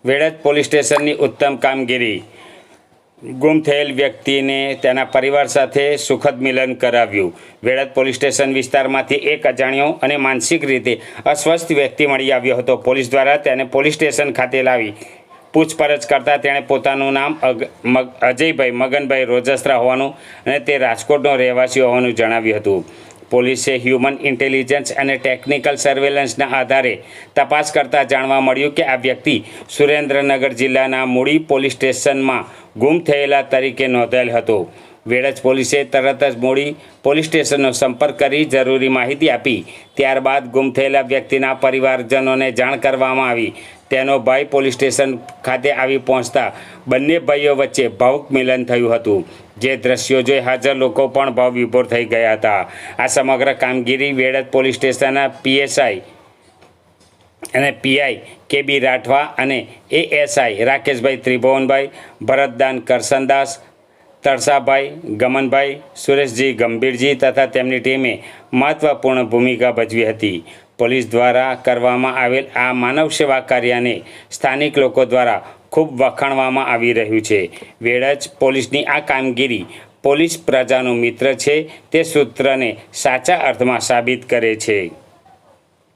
Vadaj police સ્ટેશનની ઉત્તમ કામગીરી. ગુમ થયેલ વ્યક્તિને તેના પરિવાર સાથે સુખદ મિલન કરાવ્યું. વેડજ પોલીસ સ્ટેશન વિસ્તારમાંથી એક અજાણ્યો અને માનસિક રીતે અસ્વસ્થ વ્યક્તિ મળી આવ્યો હતો. પોલીસ દ્વારા તેને પોલીસ સ્ટેશન ખાતે લાવી પૂછપરછ કરતાં તેણે પોતાનું નામ અજયભાઈ મગનભાઈ રોજસ્ત્રા હોવાનું અને તે રાજકોટનો રહેવાસી હોવાનું જણાવ્યું હતું. પોલીસે હ્યુમન ઇન્ટેલિજન્સ અને ટેકનિકલ સર્વેલન્સના આધારે તપાસ કરતાં જાણવા મળ્યું કે આ વ્યક્તિ સુરેન્દ્રનગર જિલ્લાના મૂળી પોલીસ સ્ટેશનમાં ગુમ થયેલા તરીકે નોંધાયેલ હતો. વેડજ પોલીસે તરત જ મૂળી પોલીસ સ્ટેશનનો સંપર્ક કરી જરૂરી માહિતી આપી. ત્યારબાદ ગુમ થયેલા વ્યક્તિના પરિવારજનોને જાણ કરવામાં આવી. તેનો ભાઈ પોલીસ સ્ટેશન ખાતે આવી પહોંચતા બંને ભાઈઓ વચ્ચે ભાવુક મિલન થયું હતું. જે દ્રશ્યો જોઈ હાજર લોકો પણ ભાવ વિભોર થઈ ગયા હતા. આ સમગ્ર કામગીરી વેડજ પોલીસ સ્ટેશનના પીએસઆઈ અને પીઆઈ કે.બી. રાઠવા અને એએસઆઈ રાકેશભાઈ ત્રિભુવનભાઈ, ભરતદાન કરસનદાસ, તળસાભાઈ ગમનભાઈ, સુરેશજી ગંભીરજી તથા તેમની ટીમે મહત્વપૂર્ણ ભૂમિકા ભજવી હતી. પોલીસ દ્વારા કરવામાં આવેલ આ માનવ સેવા કાર્યને સ્થાનિક લોકો દ્વારા ખૂબ વખાણવામાં આવી રહ્યું છે. વેડજ પોલીસની આ કામગીરી પોલીસ પ્રજાનો મિત્ર છે તે સૂત્રને સાચા અર્થમાં સાબિત કરે છે.